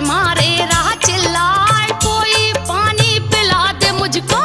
मारे राह चिल्लाए, कोई पानी पिला दे मुझको।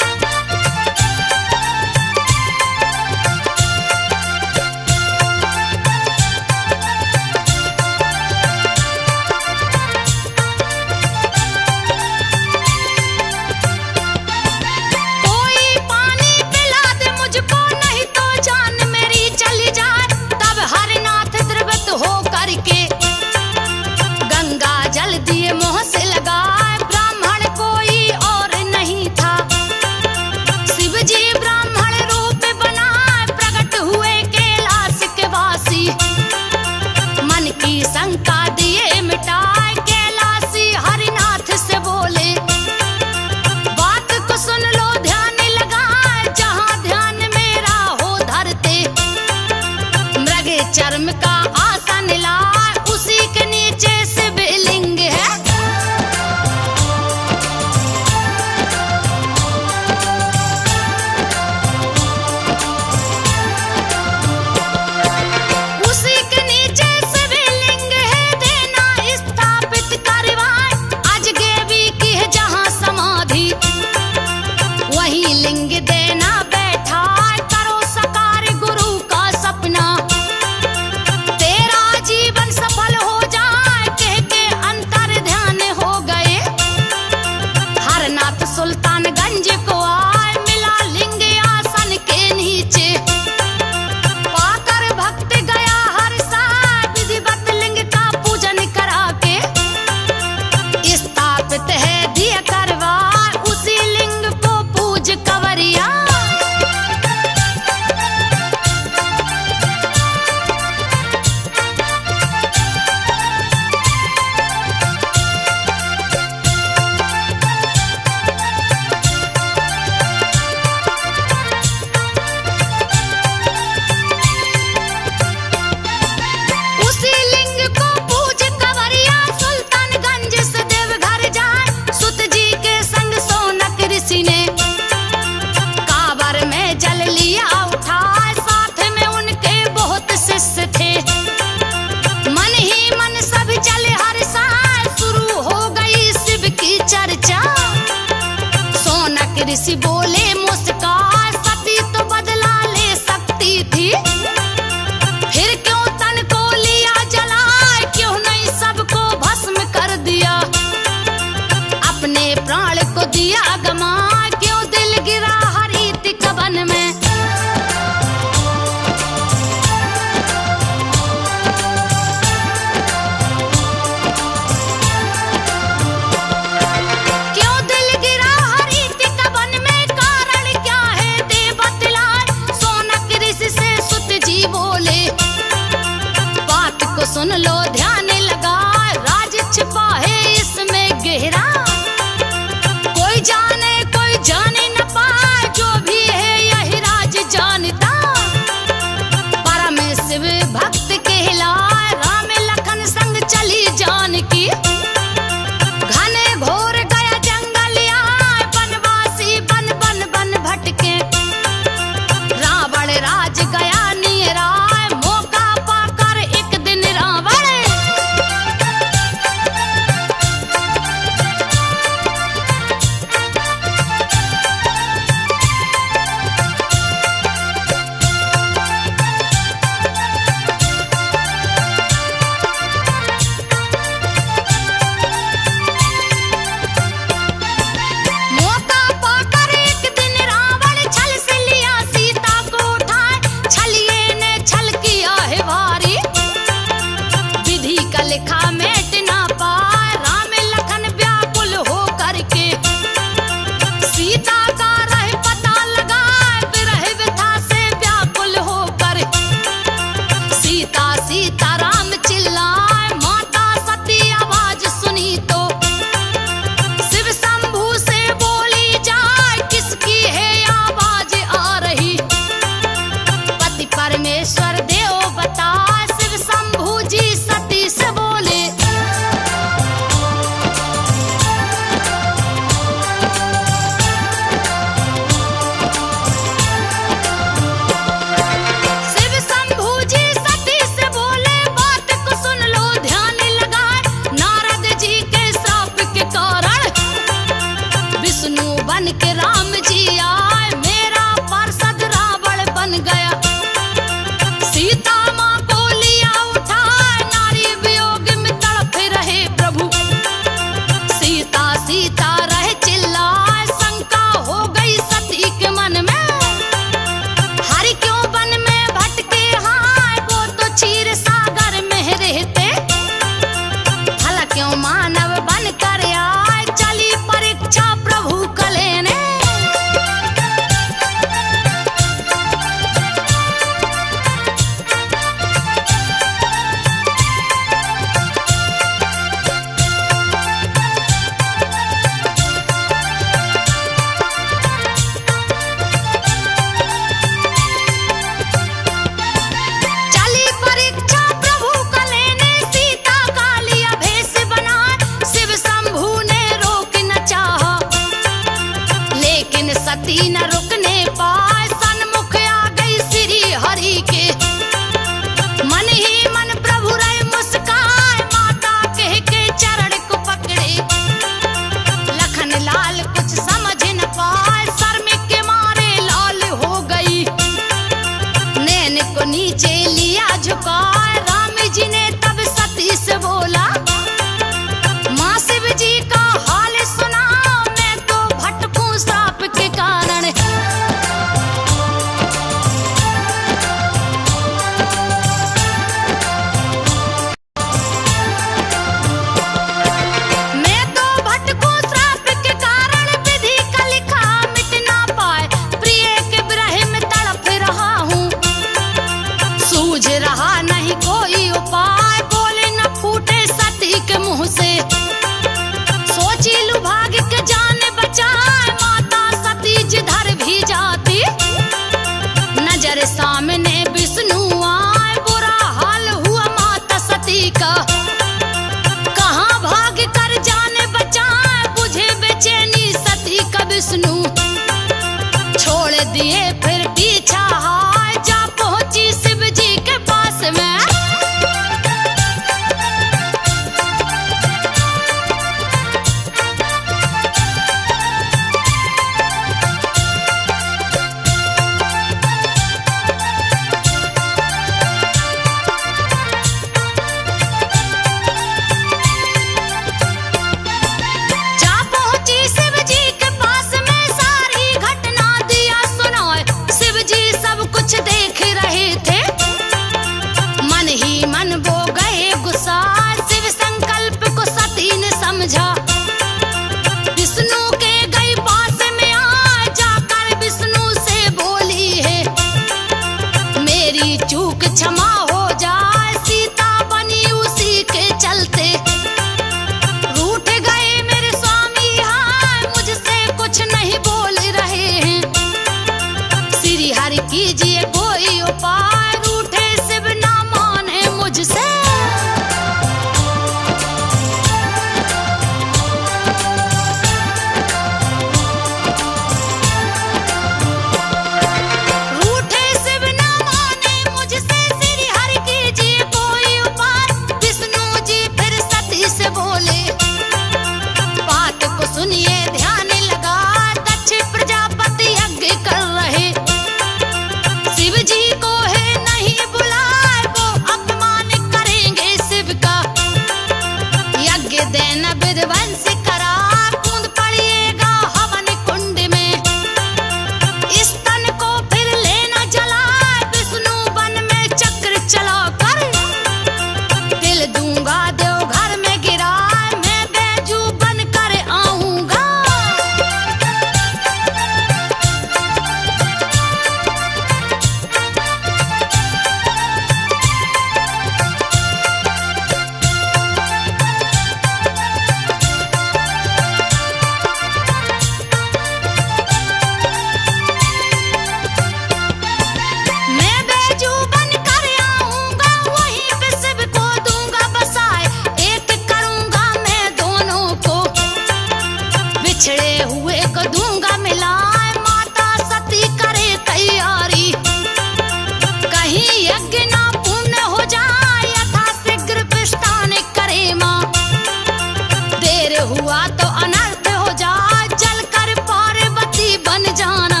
हुआ तो अनर्थ हो जाए, जलकर पार्वती बन जाना।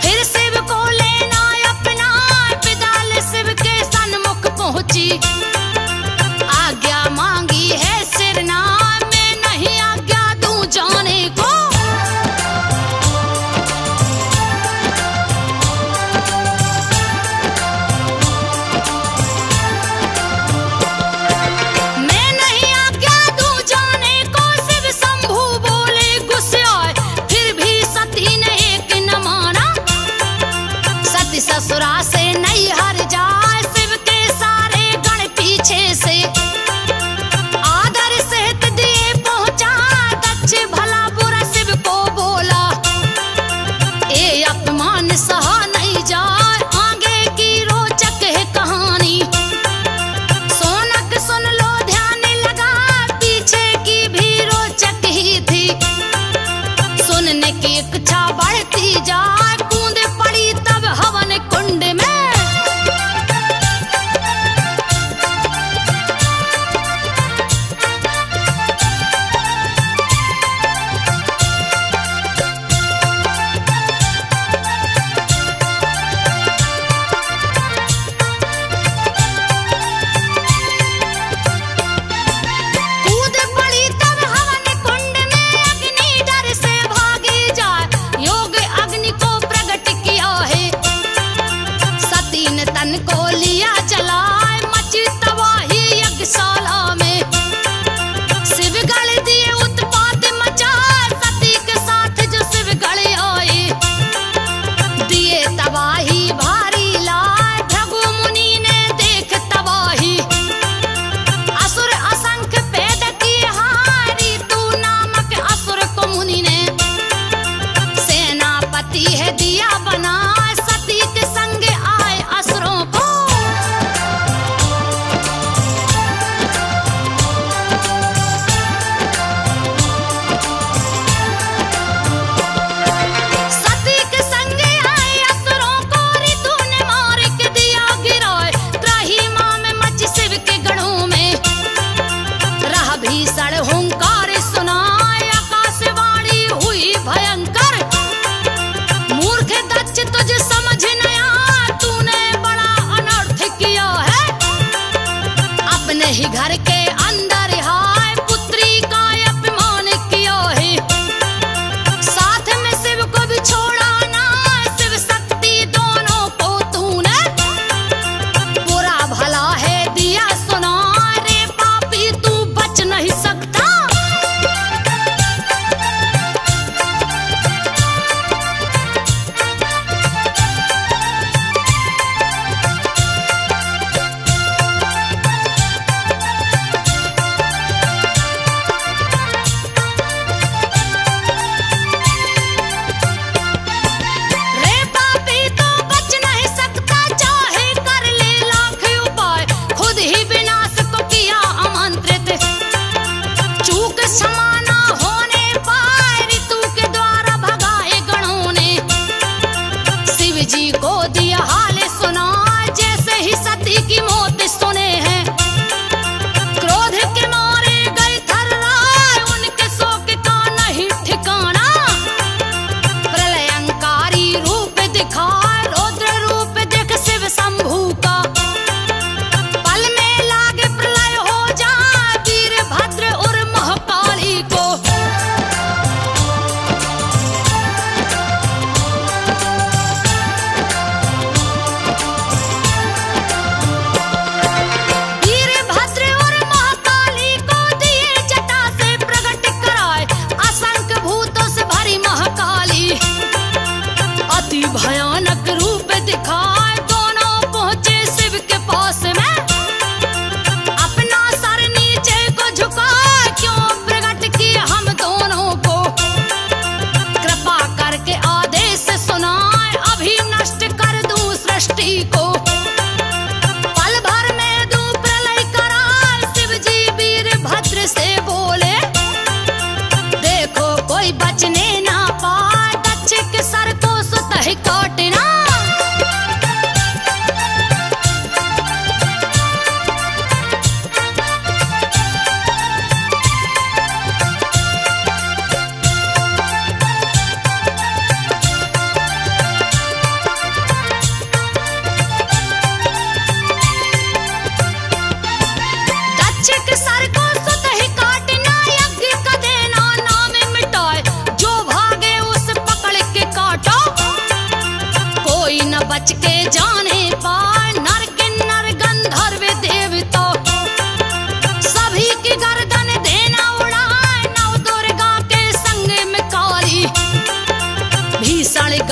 फिर शिव को लेना अपना, विदाल शिव के सन्मुख पहुंची। आज्ञा मांगी है सिरना, मैं नहीं आज्ञा दूं जाने को। मैं नहीं आज्ञा दूं जाने को,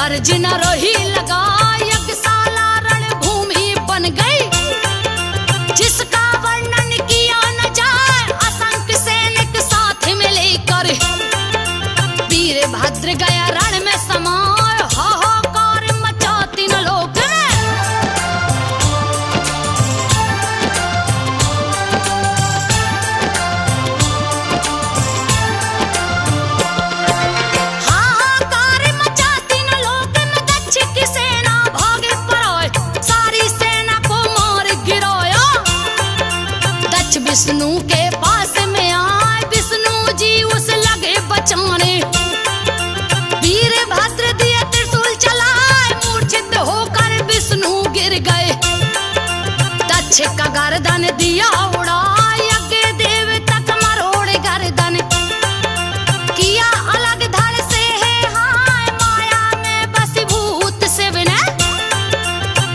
गर्जना रही लगा, यज्ञशाला रणभूमि बन गई, जिसका वर्णन किया न जाए। असंख्य सैनिक साथ में लेकर वीरभद्र गया रण में समाये, हाहाकार मचा तीन लोक में। हाहाकार मचा तीन लोक में, दक्ष की सेना भागे पराए, सारी सेना को मार गिराया। दक्ष विष्णु के पास में आए, विष्णु जी उस लगे बचाने। वीरभद्र दिए त्रिशूल चलाए, मूर्छित होकर विष्णु गिर गए। दक्ष का गर्दन दिया उड़ा, यज्ञ देव तक मरोड़ गर्दन किया अलग धड़ से है। हाय माया में बसीभूत शिव ने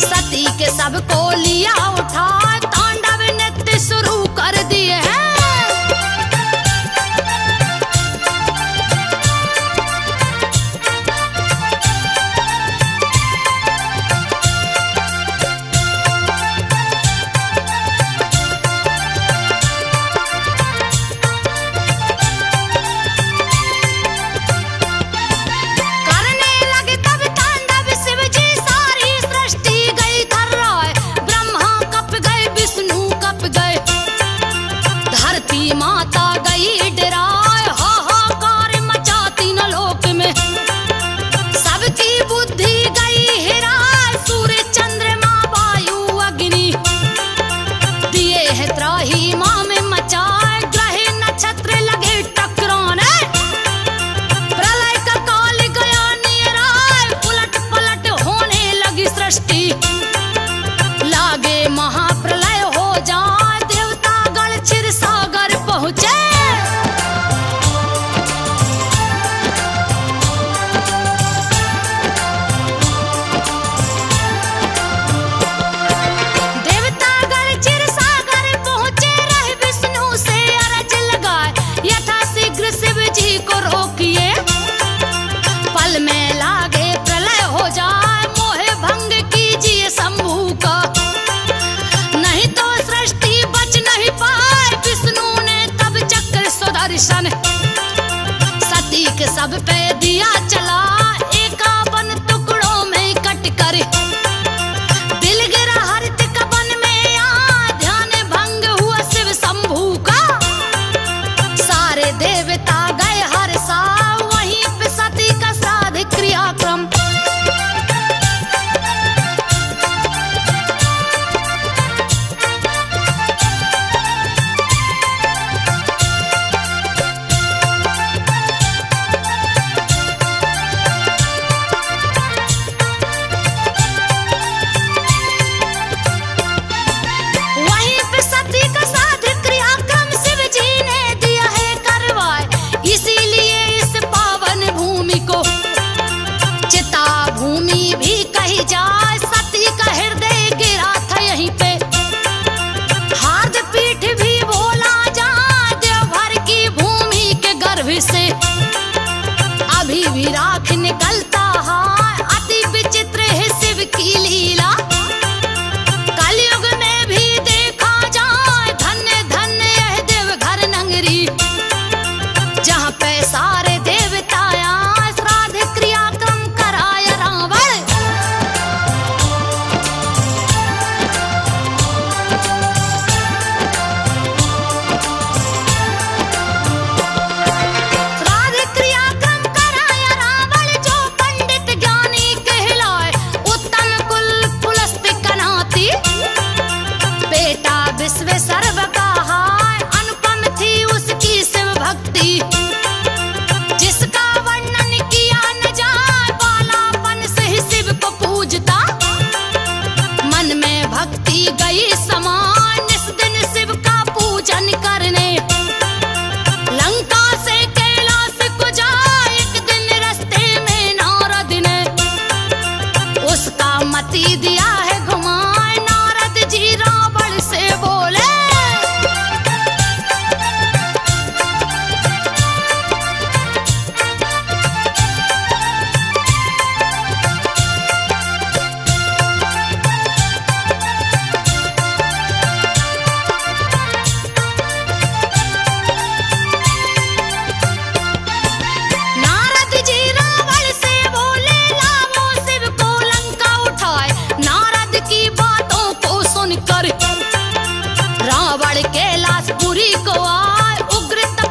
सती के सबको लिया उठा, तांडव नृत्य शुरू कर दिए हैं। करने लगे तब तांडव शिव जी, सारी सृष्टि गई थर्राए। ब्रह्मा कप गए, विष्णु कप गए, धरती माता गई डराए। हाहाकार मचा तीन लोक में, सबकी बुद्धि गई हिराए। सूर्य चंद्रमा वायु अग्नि दिए है त्राही माँ में मचाए। ग्रह नक्षत्र लगे टकराने, प्रलय का काल गया निराए। उलट पलट होने लगी सृष्टि, लागे महाप्रलय हो जाए। देवता गण क्षीर सागर पहुँचे। देवतागण क्षीर सागर पहुँचे, रहे विष्णु से अरज लगाए। यथा शीघ्र शिव जी को रोकिए, पल में लागे प्रलय हो जाए। मोहे भंग कीजिए शंभू का, नहीं तो सृष्टि बच नहीं पाए। विष्णु ने तब चक्र सुदर्शन सती के सब पे दिया चला। 51 टुकड़ों में कट कर दिल गिरा हरित कवन में। आ ध्यान भंग हुआ शिव शंभू का, सारे देवता गए हर सा। वहीं पे सती का श्राद्ध क्रियाक्रम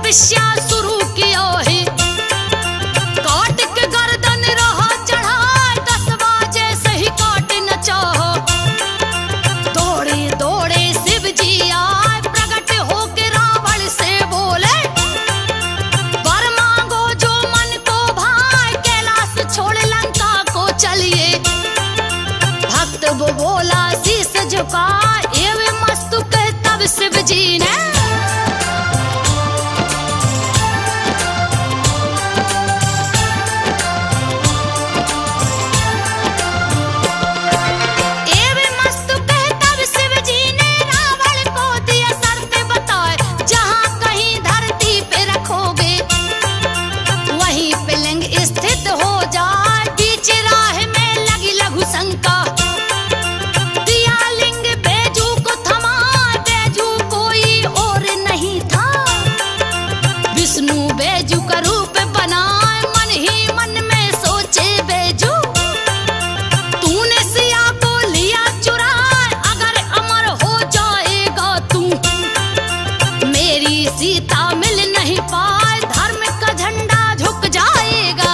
तपस्या शुरू किया है। काट के गर्दन रहा चढ़ा 10 बजे से ही काट न चाहो। दौड़े दौड़े शिव जी आए प्रकट होके रावण से बोले, वर मांगो जो मन को भाए, कैलाश छोड़ लंका को चलिए। भक्त वो बोला शीस झुका, एवं मस्तुक तब शिव जी ने स्थित हो जाए। बीच राह में लगी लघु शंका, दिया लिंग बैजू को थमा, बैजू कोई और नहीं था। विष्णु बैजू का रूप बनाए, मन ही मन में सोचे बैजू, तूने सिया को लिया चुराए, अगर अमर हो जाएगा तू। मेरी सीता मिल नहीं पाए, धर्म का झंडा झुक जाएगा।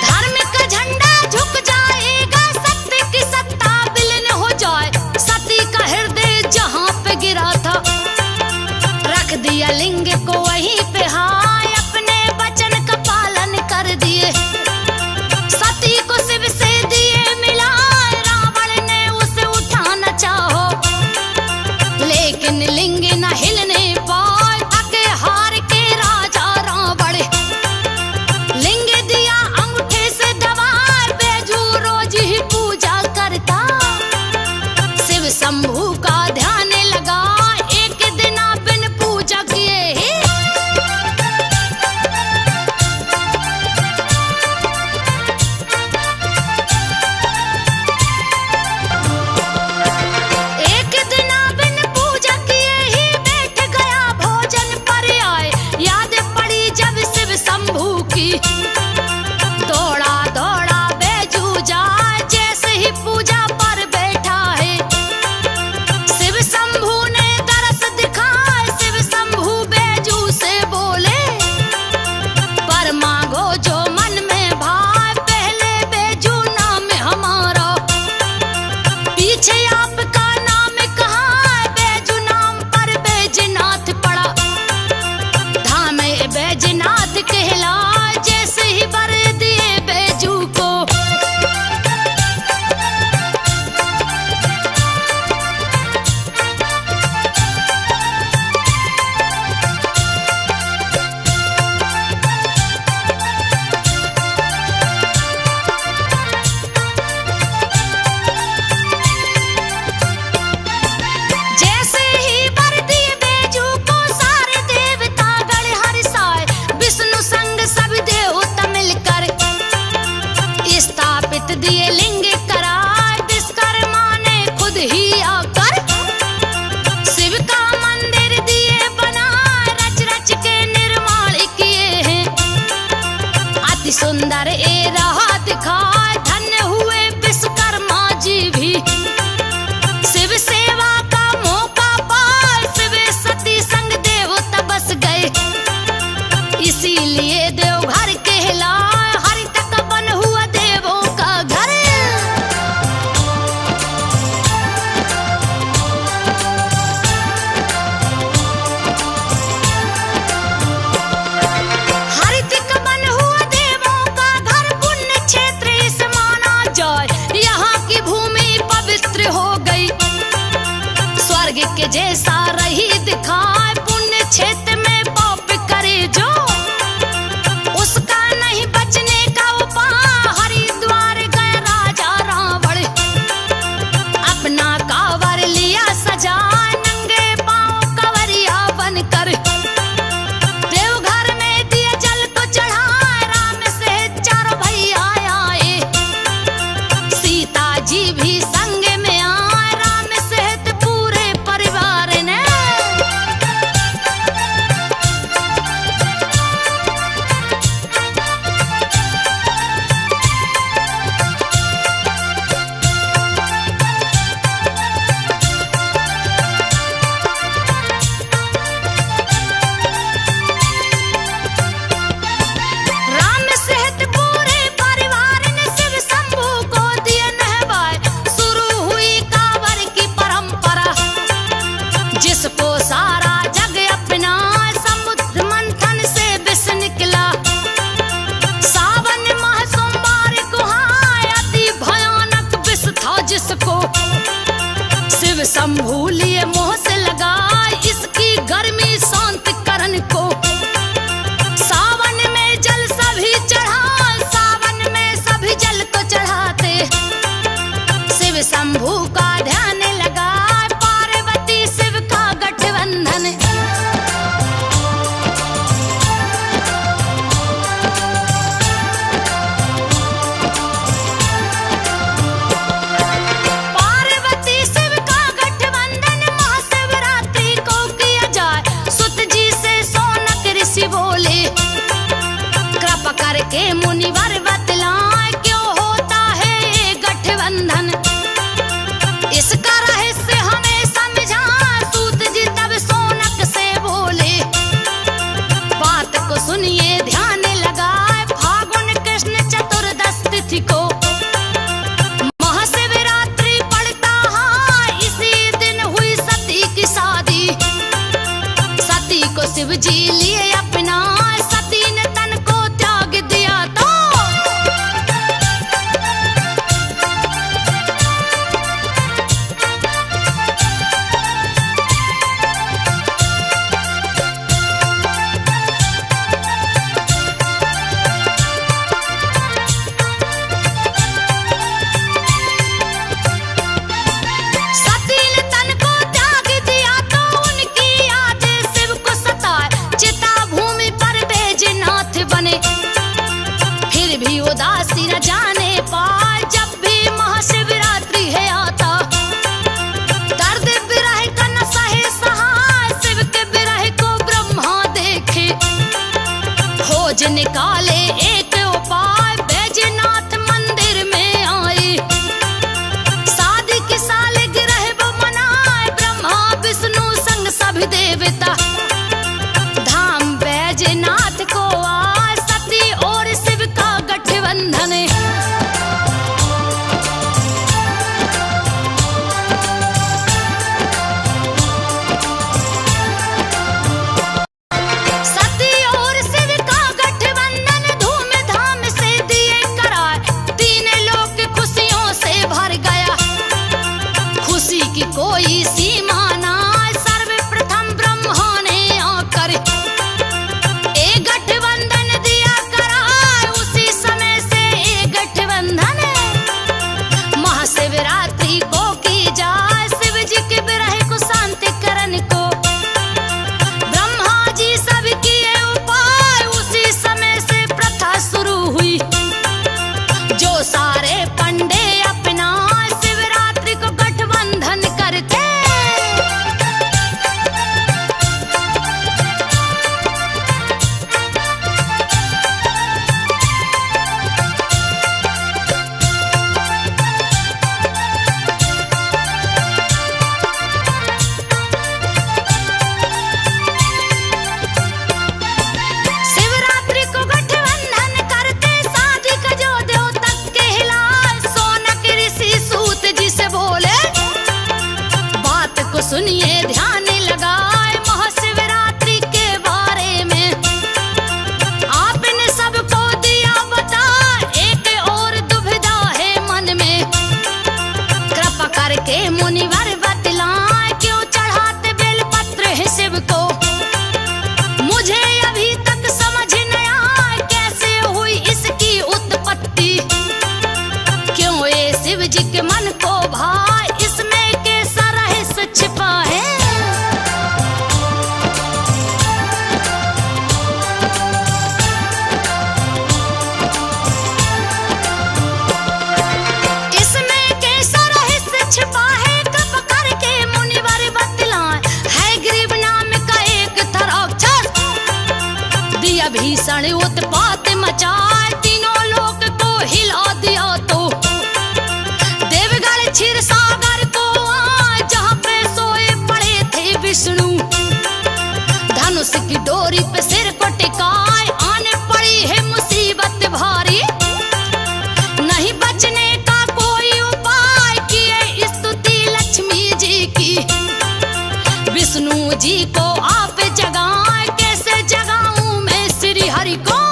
धर्म का झंडा झुक जाएगा, सत्य की सत्ता विलीन हो जाए। सती का हृदय जहां पे गिरा था, रख दिया लिंग को वहीं पे हाय, अपने वचन का पालन कर दिए। सती को शिव से दिए मिलाए, रावण ने उसे उठाना चाहो, लेकिन लिंग न हिलने पाए, थके हार के राजा रावण। लिंग दिया अंगूठे से दबा, बैजू रोज ही पूजा करता। शिव शंभू का ध्यान लगा, एक दिन बिन पूजा किए ही एक दिन बिन पूजा किए ही बैठ गया भोजन पर आए। याद पड़ी जब शिव शंभू की, दौड़ा दौड़ा बैजू जाए, जैसे ही पूजा पर बैठा है। शिव शंभू ने दरस दिखाए, शिव शंभू बैजू से बोले, पर मांगो जो मन में भाए, पहले बैजू नाम हमारा, पीछे आपका नाम कहाँ। बैजू नाम पर बैजनाथ पड़ा, धाम बैजनाथ कहला, जैसे ही वर दिए बैजू को। जैसे ही वर दिए बैजू को, सारे देवता गण हर्षाए, विष्णु संग सब देवता मिलकर स्थापित दिए लिंग करार। विश्वकर्मा ने खुद ही आकर शिव का मंदिर दिए बना, रच रच के निर्माण किए हैं। अति सुंदर ए रहा दिखाए, धन्य हुए विश्वकर्मा जी भी। शिव सेवा का मौका पाए, शिव सती संग देवता बस गए। इसीलिए देवघर कहलाए, हरि तक बन हुआ देवों का घर। हरि तक बन हुआ देवों का घर, पुण्य क्षेत्र इस माना जाए। यहाँ की भूमि पवित्र हो गई, स्वर्ग के जैसा रही दिखाए। पुण्य क्षेत्र में पाप करे जो, उसका नहीं बचने का उपाय। हरिद्वार गए राजा रावण, अपना कांवर लिया सजा, नंगे पांव कंवरिया बनकर। देवघर में दिए जल को चढ़ाए, राम से चारों भैया आए। सीता जी भी संग में आए, राम सहित शंभू लिए मोह से लगाए इसकी गर्मी शांत करन को। सावन में जल सभी चढ़ा, सावन में सभी जल को चढ़ाते। शिव शंभू का ध्यान लगा, पार्वती शिव का गठबंधन। करके मुनिवर बतलाए क्यों होता है ये गठबंधन। इसका रहस्य हमें समझा सूत जी तब सोनक से बोले। बात को सुनिए ध्यान लगाए, फागुन कृष्ण चतुर्दश तिथि को महाशिवरात्रि पड़ता है। इसी दिन हुई सती की शादी। सती को शिव जी लिए अपना, सती ने तन को त्याग दिया तो सती ने तन को त्याग दिया तो उनकी यादें शिव को सताए। चिता भूमि पर बैजनाथ बने, फिर भी उदासी न जाने पाए। जब भी महाशिवरात्रि है आता, दर्द विरह का न सहे सहाय। शिव के विरह को ब्रह्मा देखे, खोज निकाले एक उपाय। बैजनाथ मंदिर में आए, शादी की सालगिरह वो मनाए। ब्रह्मा विष्णु संग सभी देवता धाम बैजनाथ को आए। सती और शिव का गठबंधन। सती और शिव का गठबंधन धूमधाम से दिए कराए। तीन लोक खुशियों से भर गया, खुशी की कोई सीमा ना। सर्वप्रथम ब्रह्मा ने आकर एक गठबंधन दिया कराए। उसी समय से एक गठबंधन महाशिवरात्रि को की जाए। शिव जी के विरह को शांति करने को ब्रह्मा जी सब किए उपाय। उसी समय से प्रथा शुरू हुई, जो सारे पंडे अपना शिवरात्रि को गठबंधन करते। शिवरात्रि को गठबंधन करते, शादी का जो देव तक के हिलाए। सोनक ऋषि सूत जी से बोले, बात को सुनिए ध्यान लगाए। महाशिवरात्रि के बारे में आपने सबको दिया बता। एक और दुविधा है मन में, कृपा करके मुनिवर बतलाए। क्यों चढ़ाते बेलपत्र है शिव को, मुझे अभी तक समझ न आए। कैसे हुई इसकी उत्पत्ति, क्यों ये शिव जी के मन को भाए। इसमें कैसा रहस्य छिपा है। इसमें कैसा रहस्य छिपा है, कृपा करके मुनिवर बतलाए। है गरीब नाम का एक था राक्षस, दिया भीषण उत्पात मचाए। तीनों लोक को हिला दिया तो देवगढ़ क्षीर सागर को आए। जहाँ पे सोए पड़े थे विष्णु, धनुष की डोरी पे सिर को टिकाए। आने पड़ी है मुसीबत भारी, नहीं बचने का कोई उपाय। किए स्तुति लक्ष्मी जी की, विष्णु जी को आप जगाए। कैसे जगाऊं मैं श्री हरि को,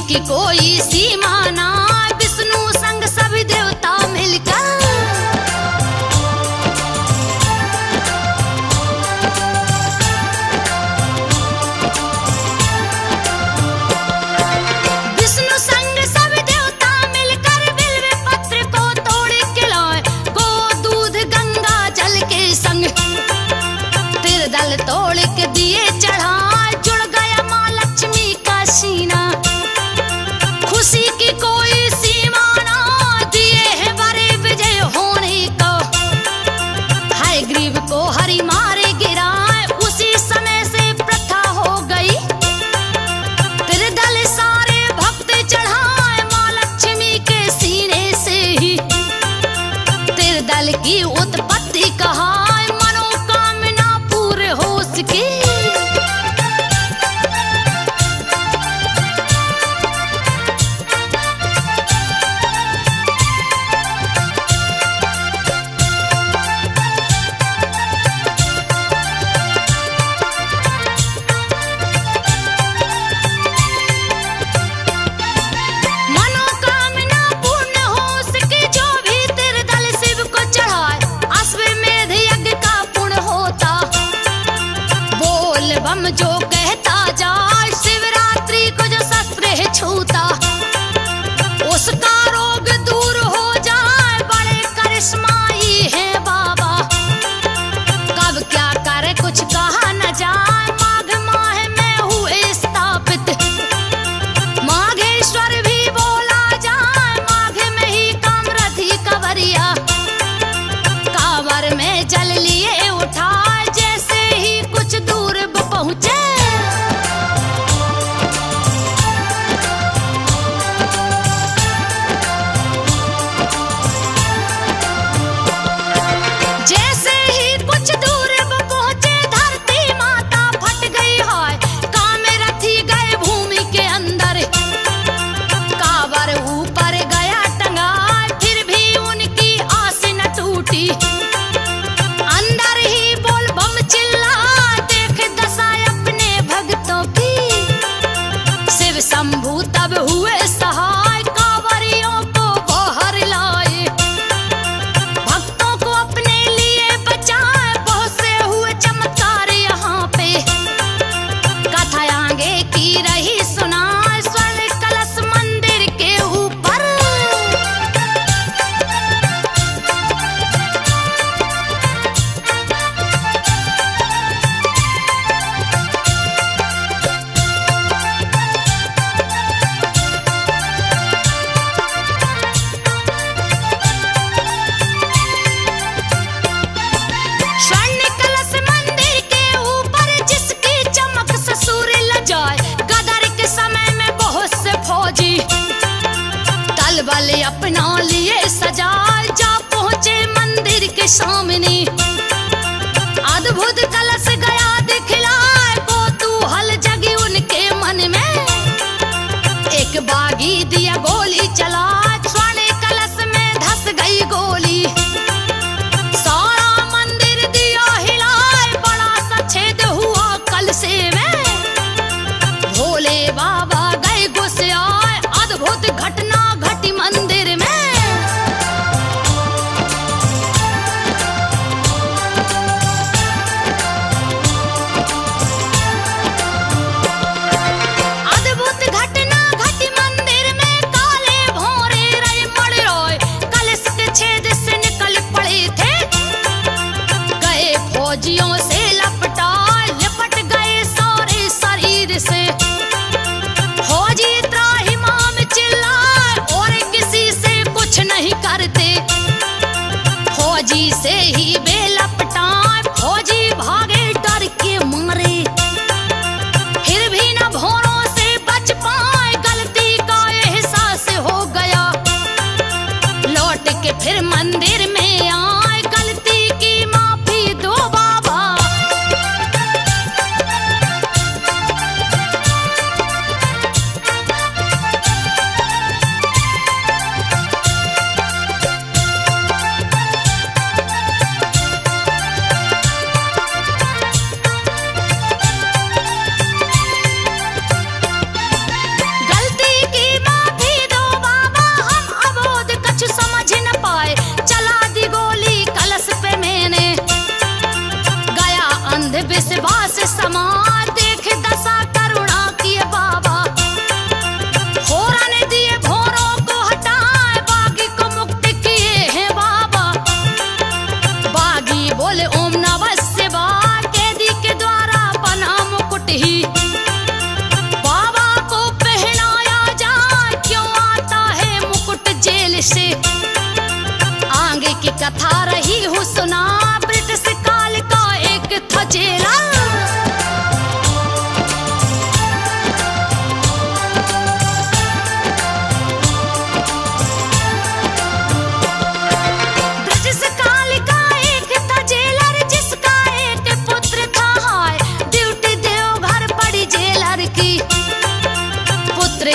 की कोई सीमा ना, विष्णु संग सभी देवता मिलकर दल तोड़ के दिए चढ़ा, जुड़ गया माँ लक्ष्मी का सीना। खुशी की कोई सीमा ना, दिए है बड़े विजय होने को। हाय ग्रीव को हरि मारे गिराए, उसी समय से प्रथा हो गई। फिर दल सारे भक्त चढ़ाए माँ लक्ष्मी के सीने से ही। फिर दल की उत्पत्ति कहा, जो कहता जाए शिवरात्रि को जो शस्त्र है छूता, उसका रोग दूर हो जाए। बड़े करिश्माई है बाबा, कब क्या करे कुछ कहा न जाए। माघ माह में हुए स्थापित, माघेश्वर भी बोला जाए। माघ में ही कामरथी कंवरिया, कांवर में जल लिए उठाए। जैसे ही कुछ दूर पहुंचे, जैसे ही कुछ दूर पहुंचे, धरती माता फट गई है। कामरथी गए भूमि के अंदर, कांवर ऊपर गया टंगा। फिर भी उनकी आस न टूटी, अंदर ही बोल बम चिल्ला। शंभू तब हुए सहाय, कांवरियों को बाहर लाए। भक्तों को अपने लिए बचाए, बहुत से हुए चमत्कार यहाँ पे। कथा आगे की रही सुनाए, स्वर्ण कलश मंदिर के ऊपर। बल अपना लिए सजाए, जा पहुंचे मंदिर के सामने। अद्भुत कलश गया दिखलाए, कौतूहल जगी उनके मन में। एक बागी दिया गोली चला, स्वर्ण कलश में धस गई गोली। सारा मंदिर दिया हिलाए, बड़ा सा छेद हुआ कलशे में। भोले बाबा गए गुस्से आए, अद्भुत घटना घटी मंदिर में। अद्भुत घटना घटी मंदिर में, काले भौरे रहे मड़ रोए, कलश के छेद से निकल पड़े थे। गए फौजियों से लपटा, लिपट गए सारे शरीर से।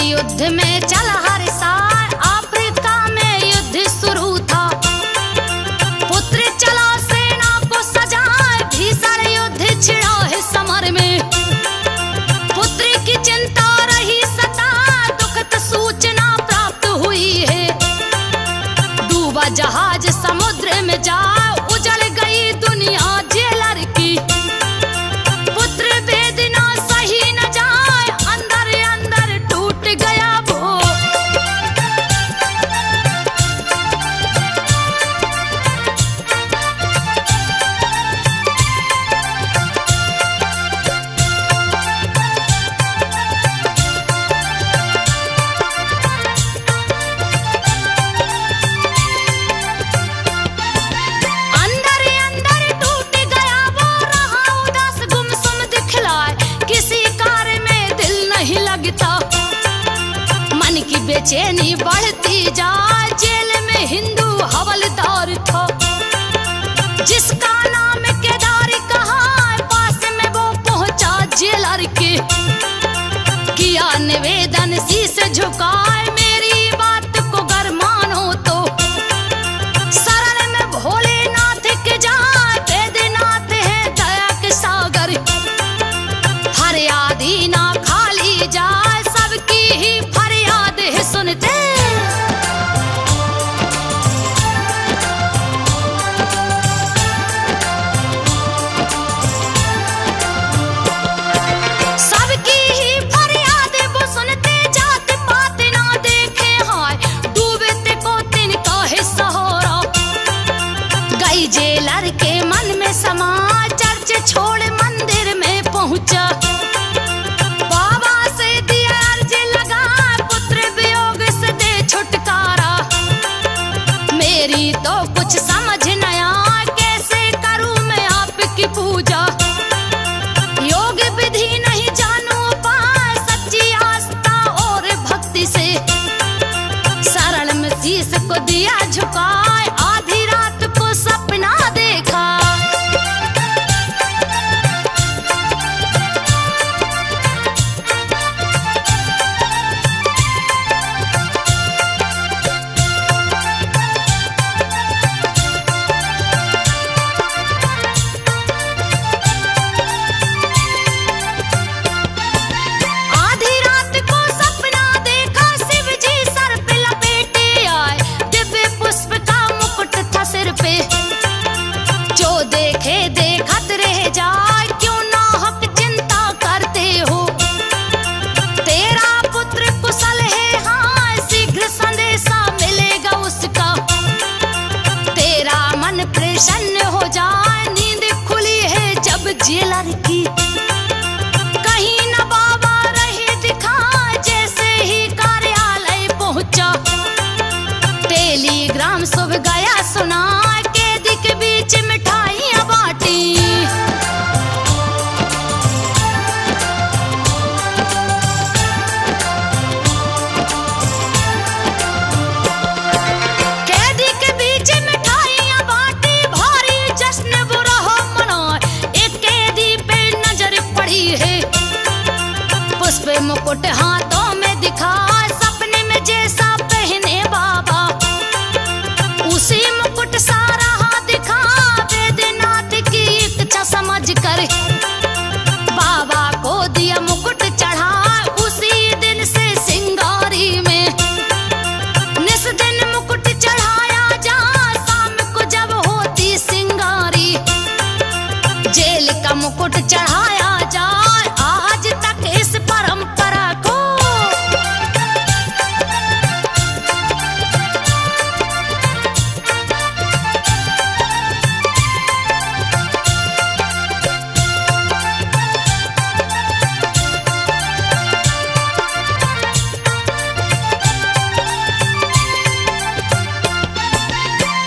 युद्ध में चला हर साल, अफ्रीका में युद्ध शुरू था। पुत्र चला सेना को सजाए, भीषण युद्ध छिड़ा है समर में। पुत्र की चिंता रही सता, दुखद सूचना प्राप्त हुई है। डूबा जहाज समुद्र में जा, उजड़ गई दुनिया जेलर की। पुत्र वेदना सही न जाए, अंदर अंदर टूट गया वो। अंदर अंदर टूट गया वो, रहा उदास गुमसुम दिखलाए, किसी कार्य में दिल नहीं लगता। मन की बेचैनी बढ़ती जाए, जेल में हिंदू हवलदार था, जिसका नाम केदार कहा। पास में वो पहुंचा जेलर के, किया निवेदन शीश झुकाए, मेरी बात को गर मानो तो। शरण में भोलेनाथ के जाए, वेदनाथ है दया के सागर। फरियादी ना खाली जाए, सबकी ही फरियाद है सुनते। सबकी ही फरियाद वो सुनते, जात पात ना देखे हाय, डूबे ते को तिनका है सहारा। गई जेलर के मन में समा, चर्च छोड़ मंदिर में पहुंचा। बाबा से दिया अर्ज लगा, पुत्र वियोग से दे छुटकारा। मेरी तो कुछ समझ न आया, कैसे करूं मैं आपकी पूजा। योग विधि नहीं जानू पाए, सच्ची आस्था और भक्ति से। शरण में शीश को दिया झुकाए, आधी रात को सपना देखा। आधी रात को सपना देखा, शिव जी सर पे लपेटे आए, दिव्य पुष्प का मुकुट था सिर पे। जो देखे देखत रह जाए, क्यों ना हक चिंता करते हो। तेरा पुत्र कुशल है हाँ, शीघ्र संदेशा मिलेगा उसका। तेरा मन प्रसन्न हो जाए, नींद खुली है जब जेलर की। कहीं न बाबा रहे दिखा, जैसे ही कार्यालय पहुंचा। टेलीग्राम शुभ गया सुना, कैदी के बीच मिठाइयां बांटी। कैदी के बीच मिठाइयां बांटी, भारी जश्न बुरा हो मनाए। एक कैदी पे नजर पड़ी है, पुष्प मुकुट हाथों में दिखा, सपने में जैसा पहने बाबा। उसी मुकुट सारा हाथ दिखा, वेदनाथ की इच्छा समझ कर। बाबा को दिया मुकुट चढ़ा, उसी दिन से सिंगारी में। निस दिन मुकुट चढ़ाया जा, शाम को जब होती सिंगारी। जेल का मुकुट चढ़ाया जाए, आज तक इस परंपरा को।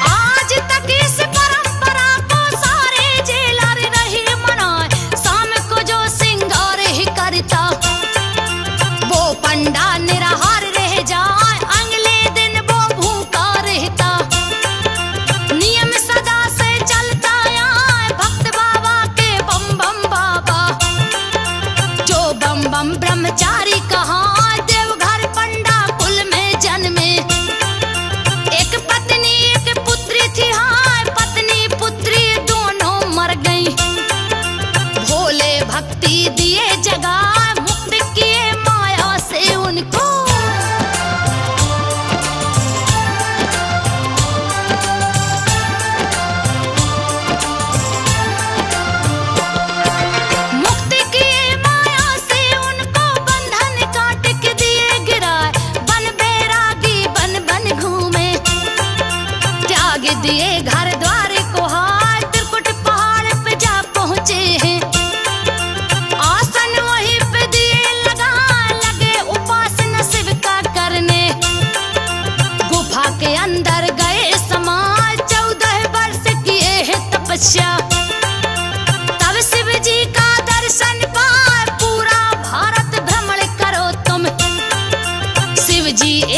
आज तक इस परंपरा को सारे जेलर रहे मनाए, शाम को जो सिंगार ही करता। वो पंडा निराहार रह जाए, अगले दिन वो भूखा रहता। नियम सदा से चलता आए, भक्त बाबा के बम बम बाबा। जो बम बम ब्रह्मचारी कहा, देवघर जी